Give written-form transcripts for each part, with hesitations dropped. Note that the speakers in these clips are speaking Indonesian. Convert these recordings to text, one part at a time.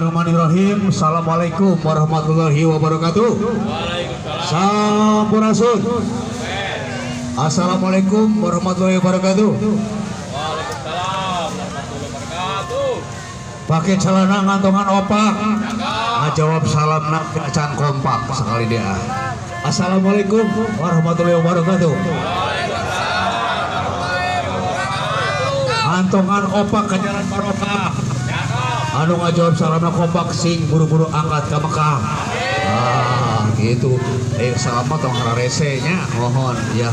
Bismillahirrahmanirrahim. Assalamualaikum warahmatullahi wabarakatuh. Waalaikumsalam. Sampurasun. Assalamualaikum warahmatullahi wabarakatuh. Waalaikumsalam warahmatullahi wabarakatuh. Pakai celana ngantongan opak. Ngajawab salam nak acan kompak sekali dia. Assalamualaikum warahmatullahi wabarakatuh. Antongan opak ke jalan barokah. Anu ngajawab salamna kompak sing buru-buru angkat ke Mekah. Gitu. Selamat tong hararese nya mohon ya.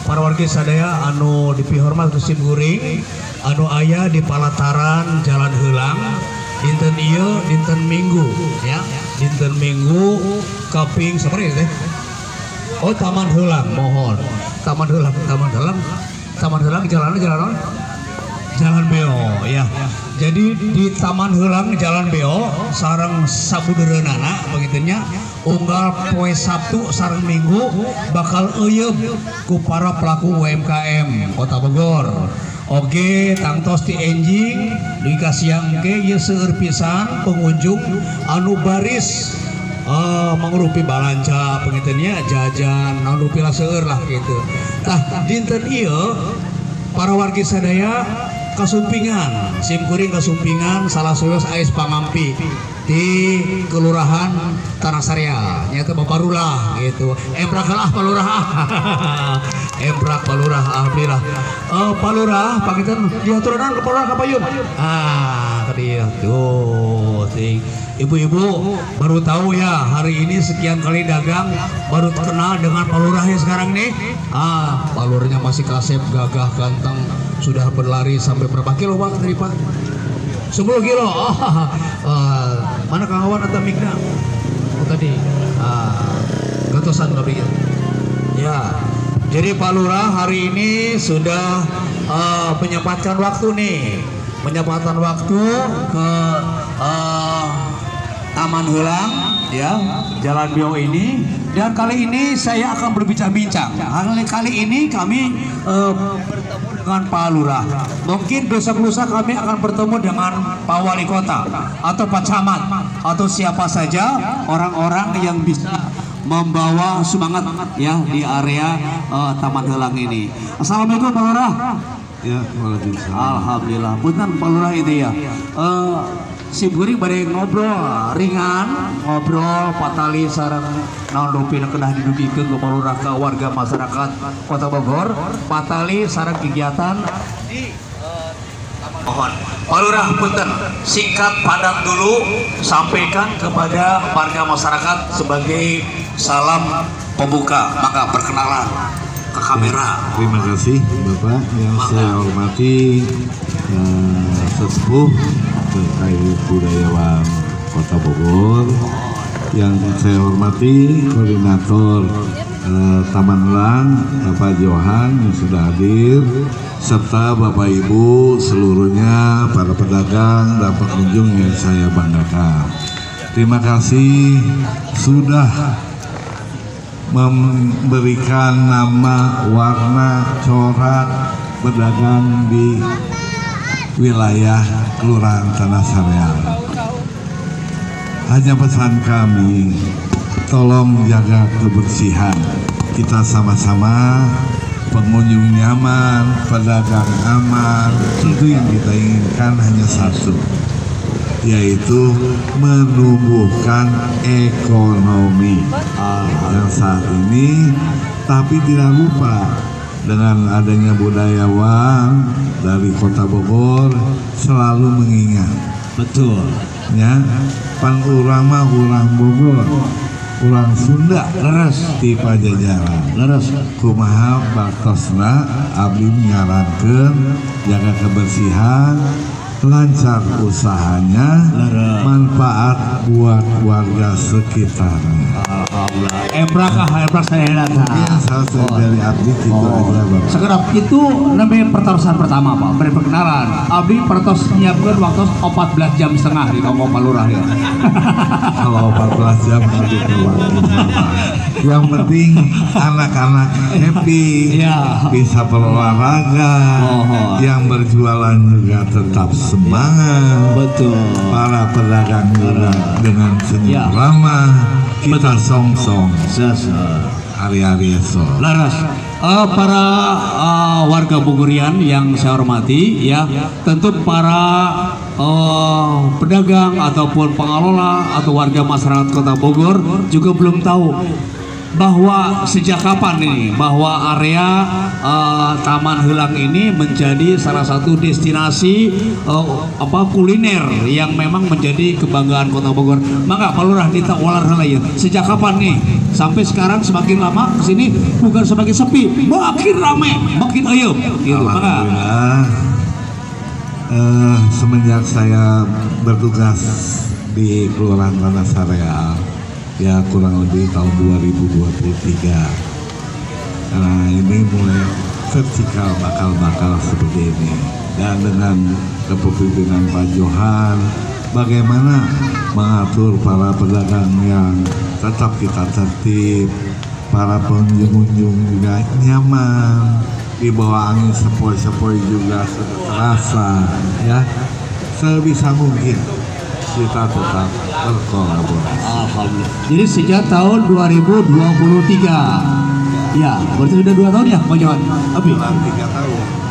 Para wargi sadaya anu dipihormat Sim Guring anu aya di Palataran Jalan Heulang dinten ieu dinten Minggu ya. Dinten Minggu kaping saperti teh. Oh Taman Heulang mohon. Taman Heulang Jalan Beo ya. Jadi di Taman Heulang Jalan Beo sareng sabudereunana begitunya unggal poe Sabtu sareng Minggu bakal euyeup ku para pelaku UMKM Kota Bogor. Oge tangtos di enjing dikasiangke ieu seueur pisan pengunjung anu baris mangrupi balanca pengintennya jajan mangrupi lah seueur lah gitu. Tah dinten ieu para wargi sadaya kasumpingan Sim Guring kasumpingan salah seueus ais pangampi di Kelurahan Tanah Saria nyata Bapak Lurah gitu. Emprak lah Pak Lurah. Emprak Pak Lurah alhamdulillah. Pak Lurah pangitan diaturan ke Pak Lurah kapayun. Tadi tuh sing ibu-ibu baru tahu ya hari ini sekian kali dagang baru terkenal dengan Pak Lurah ya sekarang nih. Pak Lurahnya masih kasep gagah ganteng sudah berlari sampai berapa kilo Pak tadi Pak? 10 kilo. Mana kawan atau Migna? Oh tadi gatosan lebih ya. Jadi Pak Lurah hari ini sudah menyempatkan waktu nih, menyempatkan waktu ke Taman Heulang ya, Jalan Beo ini. Dan kali ini saya akan berbincang-bincang. Kali ini kami bertemu dengan Pak Lurah. Mungkin besok-lusa kami akan bertemu dengan Pak Wali Kota atau Pak Camat atau siapa saja orang-orang yang bisa membawa semangat ya di area Taman Heulang ini. Assalamualaikum Pak Lurah. Ya, waalaikumsalam. Alhamdulillah. Punten Pak Lurah itu ya. Sim Guring bade ngobrol ringan, ngobrol patali sareng naon rupi kedah didugikeun ku Pak Lurah ka warga masyarakat Kota Bogor, patali sareng kegiatan di mohon. Pak Lurah punten, singkat padat dulu sampaikan kepada warga masyarakat sebagai salam pembuka. Maka perkenalan ke kamera. Terima kasih Bapak yang saya hormati sesepuh terkait budayawan Kota Bogor, yang saya hormati koordinator Taman Heulang Bapak Johan yang sudah hadir, serta Bapak Ibu seluruhnya para pedagang dan pengunjung yang saya banggakan. Terima kasih sudah memberikan nama, warna, corak berdagang di wilayah Kelurahan Tanah Saria. Hanya pesan kami, tolong jaga kebersihan. Kita sama-sama, pengunjung nyaman, pedagang aman. Itu yang kita inginkan hanya satu, yaitu menumbuhkan ekonomi yang saat ini. Tapi tidak lupa dengan adanya budayawan dari Kota Bogor selalu mengingat, betul ya, pan urang mah urang Bogor, urang Sunda leres di Pajajaran, leres kumaha baktosna abdi menyarankeun jaga kebersihan, lancar usahanya, manfaat buat warga sekitarnya. Alhamdulillah. Emprak saya datang. Iya, saya dari abdi gitu aja Bapak. Sekedap itu namanya pertarusan pertama Pak, beri perkenalan. Abdi pertos nyiapkeun waktu 14 jam setengah di Kongko Pak Lurah ya. Kalau 14 jam abdi keluar. Yang penting anak-anak happy, ya, bisa berolahraga, yang berjualan juga tetap semangat. Betul. Para pedagang juga dengan senyum Ya. ramah kita song-song Sasa. hari-hari esok. Laras, para warga Bogorian yang saya hormati, ya, tentu para pedagang ataupun pengelola atau warga masyarakat Kota Bogor juga belum tahu bahwa sejak kapan ini bahwa area Taman Heulang ini menjadi salah satu destinasi kuliner yang memang menjadi kebanggaan Kota Bogor. Maka Pak Lurah kita ular ya. Sejak kapan nih sampai sekarang semakin lama kesini bukan semakin sepi, makin rame, makin ayem gitu. Maka Alhamdulillah, semenjak saya bertugas di Kelurahan Tanah Sareal, ya kurang lebih tahun 2023. Nah ini mulai vertikal bakal seperti ini. Dan dengan kepemimpinan Pak Johan, bagaimana mengatur para pedagang yang tetap kita tertib, para pengunjung juga nyaman, di bawah angin sepoi-sepoi juga terasa, ya sebisa mungkin kita tetap berkolaborasi. Alhamdulillah. Jadi sejak tahun 2023, ya berarti sudah 2 tahun ya Pak Johan? Abi? 3 tahun.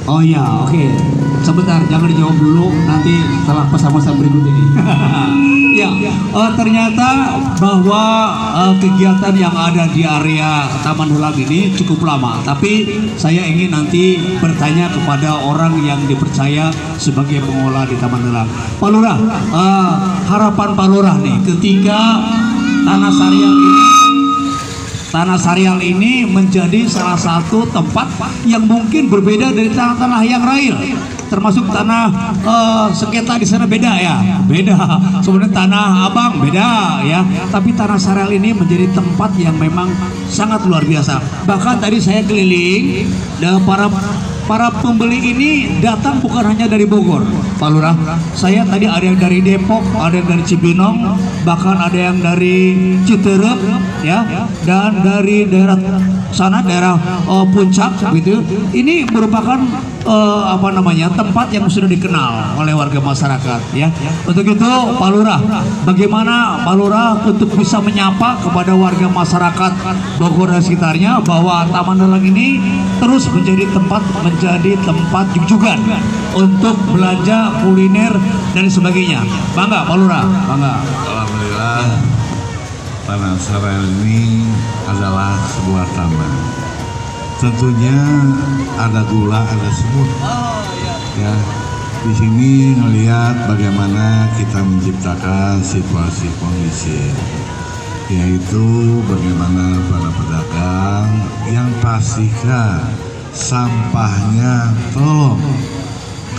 Oh ya, oke. Sebentar, jangan dijawab dulu. Nanti setelah pesan-pesan berikut ini. Ya, ternyata bahwa kegiatan yang ada di area Taman Heulang ini cukup lama. Tapi saya ingin nanti bertanya kepada orang yang dipercaya sebagai pengelola di Taman Heulang. Pak Lurah, harapan Pak Lurah nih ketika Tanah Sareal ini menjadi salah satu tempat yang mungkin berbeda dari tanah-tanah yang lain, termasuk tanah sengketa di sana beda ya, beda. Sebenarnya Tanah Abang beda ya, tapi Tanah Sareal ini menjadi tempat yang memang sangat luar biasa. Bahkan tadi saya keliling dan para pembeli ini datang bukan hanya dari Bogor, Pak Lurah. Saya tadi ada yang dari Depok, ada yang dari Cibinong, bahkan ada yang dari Citerep, ya, dan dari daerah sana, daerah Puncak, gitu. Ini merupakan tempat yang sudah dikenal oleh warga masyarakat, ya. Untuk itu, Pak Lurah, bagaimana Pak Lurah untuk bisa menyapa kepada warga masyarakat Bogor dan sekitarnya bahwa Taman Heulang ini terus menjadi tempat jujukan untuk belanja kuliner dan sebagainya. Bangga Pak Lurah, bangga. Alhamdulillah, Tanah Sareal ini adalah sebuah taman. Tentunya ada gula, ada semut. Ya, di sini melihat bagaimana kita menciptakan situasi kondisi, yaitu bagaimana para pedagang yang pastikan sampahnya tolong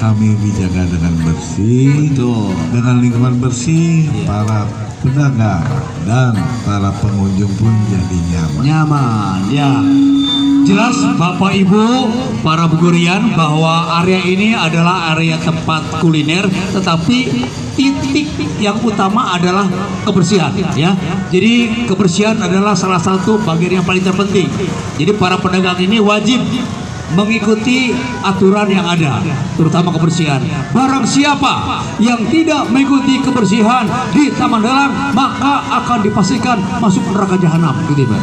kami dijaga dengan bersih. Betul. Dengan lingkungan bersih, para pedagang dan para pengunjung pun jadi Nyaman, ya. Jelas Bapak Ibu para Bogorian bahwa area ini adalah area tempat kuliner, tetapi titik yang utama adalah kebersihan, ya. Jadi kebersihan adalah salah satu bagian yang paling terpenting. Jadi para pedagang ini wajib mengikuti aturan yang ada, terutama kebersihan. Barang siapa yang tidak mengikuti kebersihan di Taman Heulang, maka akan dipastikan masuk neraka jahanam, gitu Pak.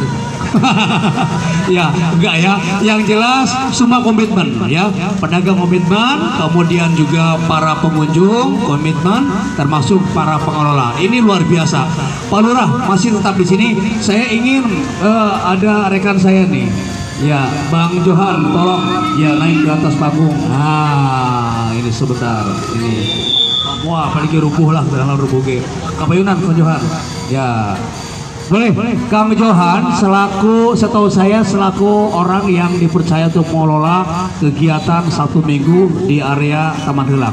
Ya, enggak ya. Yang jelas semua komitmen, ya. Pedagang komitmen, kemudian juga para pengunjung komitmen, termasuk para pengelola. Ini luar biasa. Pak Lurah masih tetap di sini. Saya ingin ada rekan saya nih. Ya, Bang Johan, tolong ya naik ke atas panggung. Ah, ini sebentar. Ini, wah, paling rubuh lah, dalam rubuh ge. Kapayunan, Bang Johan. Ya, boleh. Kang Johan, setahu saya selaku orang yang dipercaya untuk mengelola kegiatan 1 minggu di area Taman Heulang.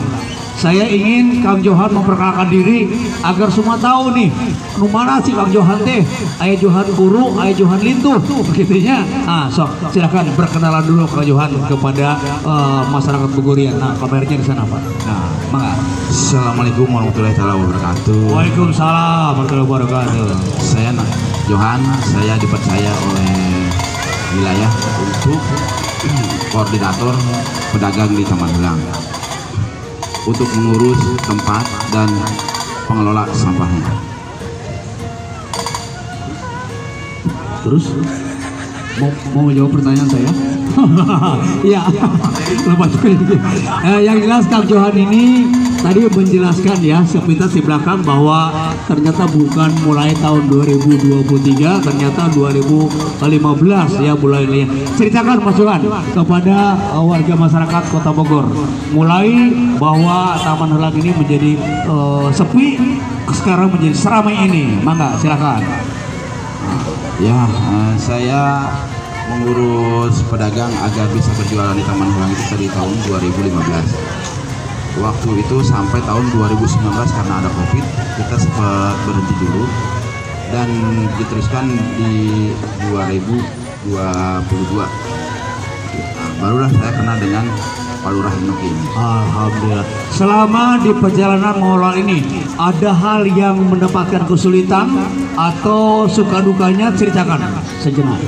Saya ingin Kang Johan memperkenalkan diri agar semua tahu nih, nu mana sih Kang Johan teh? Aya Johan Guru, aya Johan Lintuh, begitunya. Ah, sok silakan perkenalan dulu Kang Johan kepada masyarakat Bogorian. Nah, kameranya di sana Pak. Nah, mangga. Assalamualaikum warahmatullahi wabarakatuh. Waalaikumsalam warahmatullahi wabarakatuh. Saya Johan, saya dipercaya oleh wilayah untuk koordinator pedagang di Taman Helang untuk mengurus tempat dan pengelola sampahnya. Terus mau jawab pertanyaan saya? Ya, lepas yang jelas Kang Johan ini tadi menjelaskan ya sepintas di belakang bahwa ternyata bukan mulai tahun 2023, ternyata 2015 ya mulainya. Ceritakan Mas Johan kepada warga masyarakat Kota Bogor, mulai bahwa Taman Helang ini menjadi sepi, sekarang menjadi seramai ini. Mangga silakan. Ya, saya mengurus pedagang agar bisa berjualan di Taman Helang itu dari tahun 2015. Waktu itu sampai tahun 2019 karena ada COVID, kita sempat berhenti dulu dan diteruskan di 2022. Nah, barulah saya kenal dengan Pak Lurah Inoki ini. Alhamdulillah. Selama di perjalanan mengelola ini, ada hal yang mendapatkan kesulitan atau suka dukanya, ceritakan sejenak.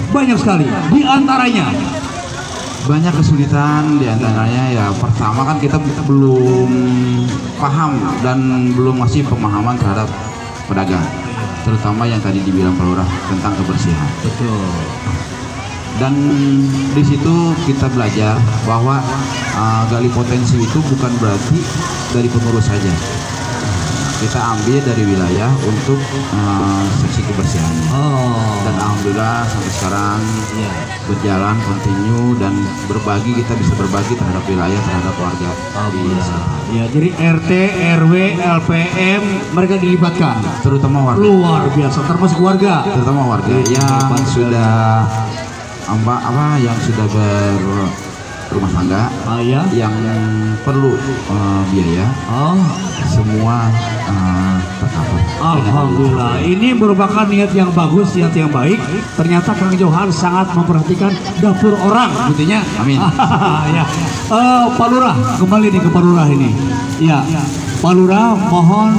Banyak sekali. Di antaranya, Banyak kesulitan, diantaranya ya pertama kan kita belum paham dan belum masih pemahaman terhadap pedagang, terutama yang tadi dibilang Pak Lurah tentang kebersihan. betul. Dan di situ kita belajar bahwa gali potensi itu bukan berarti dari pengurus saja. Kita ambil dari wilayah untuk seksi kebersihannya. Dan alhamdulillah sampai sekarang berjalan kontinu dan berbagi, kita bisa berbagi terhadap wilayah, terhadap warga. Ya, jadi RT, RW, LPM mereka dilibatkan. Terutama warga. Luar biasa, termasuk warga. Terutama warga yang sudah yang sudah berumah tangga, Ya. yang perlu biaya, semua tercover. Alhamdulillah, ini merupakan niat yang bagus, niat yang baik. Ternyata Kang Johan sangat memperhatikan dapur orang, buktinya. Amin. Ya. Pak Lurah, kembali nih ke Pak Lurah ini. Ya, Pak Lurah, mohon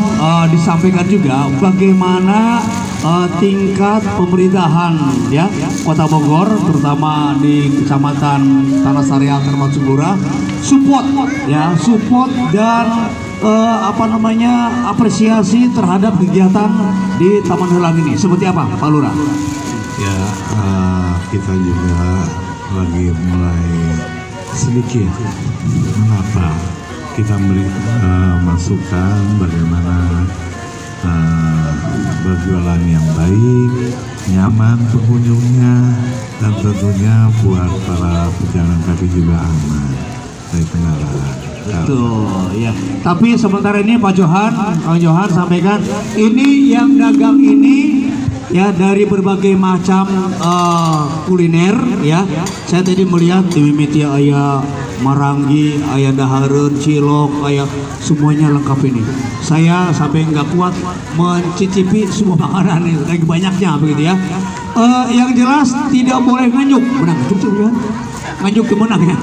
disampaikan juga bagaimana tingkat pemerintahan ya Kota Bogor, terutama di Kecamatan Tanah Sarial termasuk Lurah, support dan apresiasi terhadap kegiatan di Taman Helang ini. Seperti apa Pak Lurah? Ya, kita juga lagi mulai sedikit mengapa kita beri masukan bagaimana berjualan yang baik, nyaman pengunjungnya, dan tentunya buat para pejalan kaki juga aman dari kendaraan. Betul ya. Tapi sementara ini Pak Johan sampaikan ini yang dagang ini ya dari berbagai macam kuliner ya. Saya tadi melihat di mimiti ayah maranggi, ayah dahareun, cilok, ayah semuanya lengkap ini. Saya sampai nggak kuat mencicipi semua makanan ini, lagi banyaknya begitu ya. Yang jelas tidak boleh nganjuk. Benar nganjuk ya? Nganjuk kemenang ya,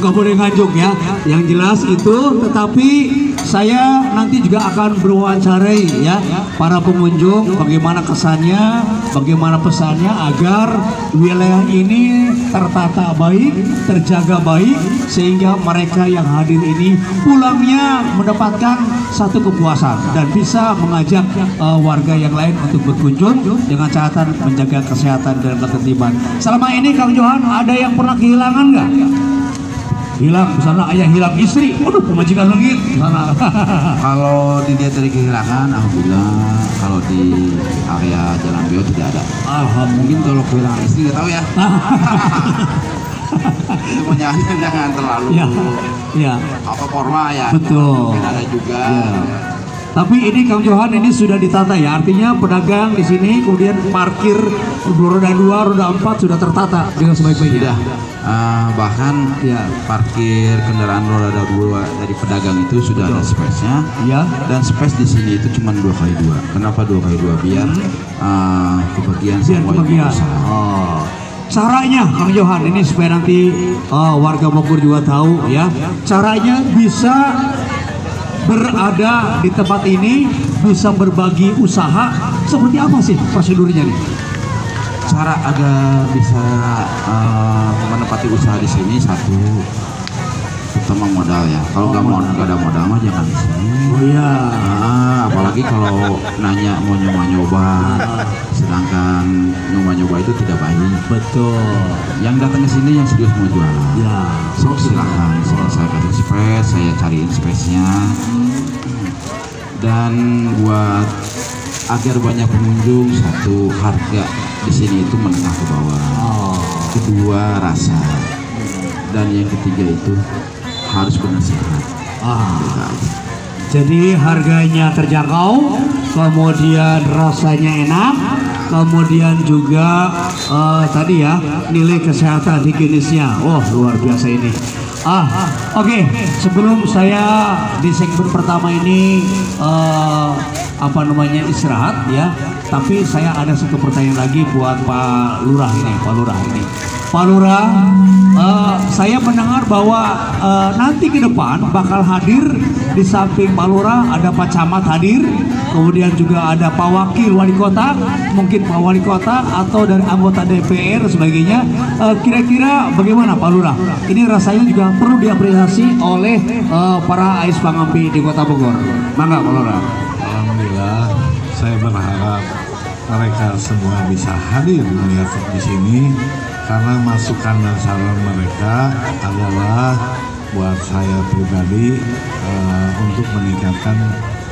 nggak boleh nganjuk ya. Yang jelas itu, tetapi saya nanti juga akan berwawancarai ya para pengunjung bagaimana kesannya, bagaimana pesannya agar wilayah ini tertata baik, terjaga baik, sehingga mereka yang hadir ini pulangnya mendapatkan satu kepuasan dan bisa mengajak warga yang lain untuk berkunjung dengan catatan menjaga kesehatan dan ketertiban. Selama ini Kang Johan ada yang pernah kehilangan nggak? Hilang, misalnya ayah hilang istri, waduh pemajikan lagi sana. Kalau dilihat dari kehilangan, alhamdulillah kalau di area Jalan Bio tidak ada. Mungkin kalau kehilangan istri nggak tahu ya. Itu jangan terlalu apa formal ya. Betul. Mungkin ada juga. Ya. Tapi ini Kang Johan ini sudah ditata ya, artinya pedagang di sini kemudian parkir roda 2, roda 4 sudah tertata dengan sebaik-baiknya. Bahkan parkir kendaraan roda 2 dari pedagang itu sudah ada space-nya. Ya. Dan space di sini itu cuma 2x2. Kenapa 2x2? Biar kebagian semua yang berusaha. Caranya Kang Johan ini supaya nanti warga Bogor juga tahu ya, caranya bisa berada di tempat ini, bisa berbagi usaha, seperti apa sih prosedurnya nih? cara agar bisa menempati usaha di sini, satu utama modal ya. Kalau nggak ada modal mah jangan di sini. Oh iya. Apalagi kalau nanya mau nyoba-nyoba, sedangkan nyoba-nyoba itu tidak baik. Betul. Yang datang ke sini yang serius mau jual. Ya. So silahkan, saya kasih space, saya cariin space-nya. Dan buat agar banyak pengunjung, satu, harga di sini itu menengah ke bawah. Kedua, rasa. Dan yang ketiga itu harus benar sehat. Jadi harganya terjangkau, kemudian rasanya enak, kemudian juga tadi ya nilai kesehatan higienisnya. Wah, luar biasa ini. Oke. Sebelum saya di segmen pertama ini istirahat ya, tapi saya ada satu pertanyaan lagi buat Pak Lurah ini. Pak Lurah, saya mendengar bahwa nanti ke depan bakal hadir di samping Pak Lurah ada Pak Camat hadir, kemudian juga ada Pak Wakil Wali Kota, mungkin Pak Wali Kota atau dari anggota DPR dan sebagainya. Kira-kira bagaimana Pak Lurah? Ini rasanya juga perlu diapresiasi oleh para AIS Pangampi di Kota Bogor. Mangga Pak Lurah. Alhamdulillah, saya berharap mereka semua bisa hadir melihat di sini karena masukan dan saran mereka adalah buat saya pribadi untuk meningkatkan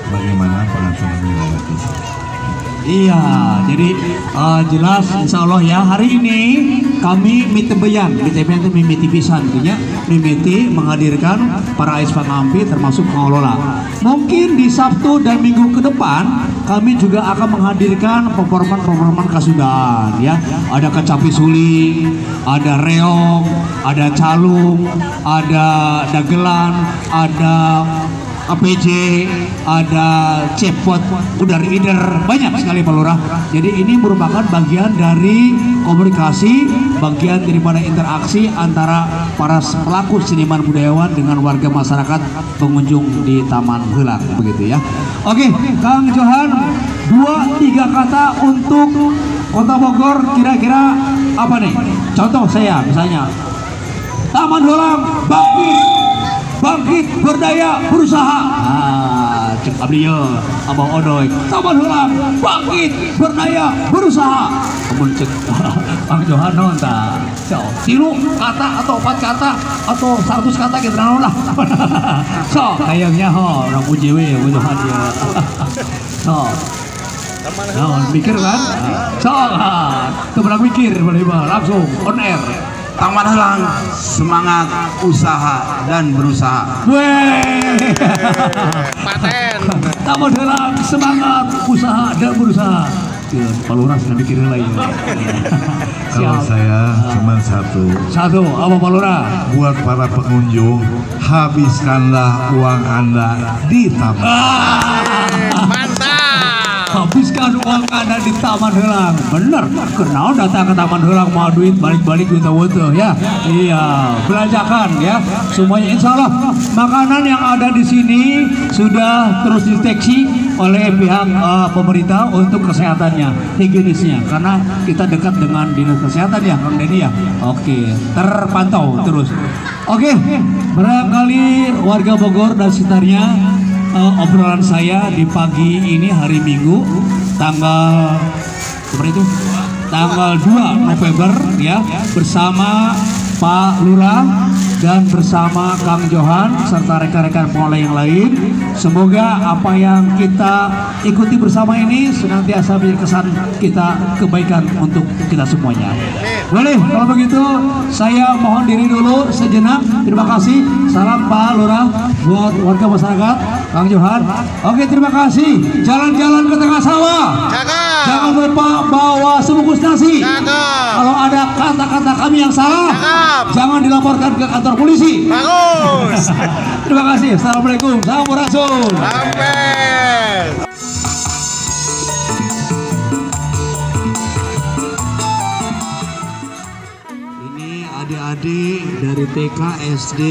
bagaimana pengaturan wilayah di sini. Iya, jadi jelas insya Allah ya hari ini kami mitebeyan itu mimiti pisan gitu ya, mimiti menghadirkan para AIS Pangampi termasuk pengelola. Mungkin di Sabtu dan Minggu ke depan kami juga akan menghadirkan performan Kasundan ya. Ada kecapi suling, ada reog, ada calung, ada dagelan, ada APJ, ada cepot, udar ider, banyak sekali Pak Lurah. Jadi ini merupakan bagian dari komunikasi, bagian daripada interaksi antara para pelaku seniman budayawan dengan warga masyarakat pengunjung di Taman Heulang begitu ya. Oke, Kang Johan, 2-3 kata untuk Kota Bogor kira-kira apa nih? Contoh saya misalnya Taman Heulang bangkit berdaya berusaha. Cek abdinya Abah Odoy. Taman Heulang bangkit berdaya berusaha. Kemun cek Kang Johan non ta. So, 3 kata atau 4 kata atau 100 kata kita naon lah. So, kayaknya orang uji we Johan dia. So, mikir kan? So, keberang mikir langsung on air. Taman Heulang, semangat usaha dan berusaha. Paten. Taman Heulang, semangat usaha dan berusaha. Pak Lurah sudah mikirin lagi. Kalau saya cuma satu, apa Pak Lurah? buat para pengunjung, habiskanlah uang Anda di taman. Mantap. Habiskan uang Anda di Taman Heulang. Bener, kenal datang ke Taman Heulang mau duit balik-balik wutuh ya. Iya, belanjakan ya. Semuanya insya Allah makanan yang ada di sini sudah terus dideteksi oleh pihak pemerintah untuk kesehatannya, higienisnya. Karena kita dekat dengan dinas kesehatan ya, Kang Denny ya. Oke, terpantau terus. Oke, barangkali warga Bogor dan sekitarnya, obrolan saya di pagi ini hari Minggu tanggal 2 November ya, bersama Pak Lurah dan bersama Kang Johan serta rekan-rekan pengelola yang lain. Semoga apa yang kita ikuti bersama ini senantiasa menjadi kesan kita kebaikan untuk kita semuanya. Boleh kalau begitu saya mohon diri dulu sejenak. Terima kasih. Salam Pak Lurah buat warga masyarakat. Kang Johan. Oke, terima kasih. Jalan-jalan ke tengah sawah. Jangan lupa bawa sebungkus nasi. Kalau ada kata-kata kami yang salah, jangan dilaporkan ke kantor polisi. Bagus. Terima kasih. Assalamualaikum. Sampurasun. Sampai. Ini adik-adik dari dari TK, SD,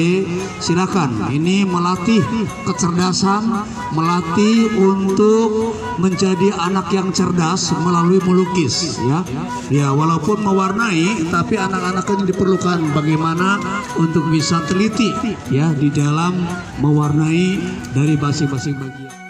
silakan. Ini melatih kecerdasan, melatih untuk menjadi anak yang cerdas melalui melukis, ya. Ya, walaupun mewarnai, tapi anak-anak ini diperlukan bagaimana untuk bisa teliti, ya, di dalam mewarnai dari masing-masing bagian.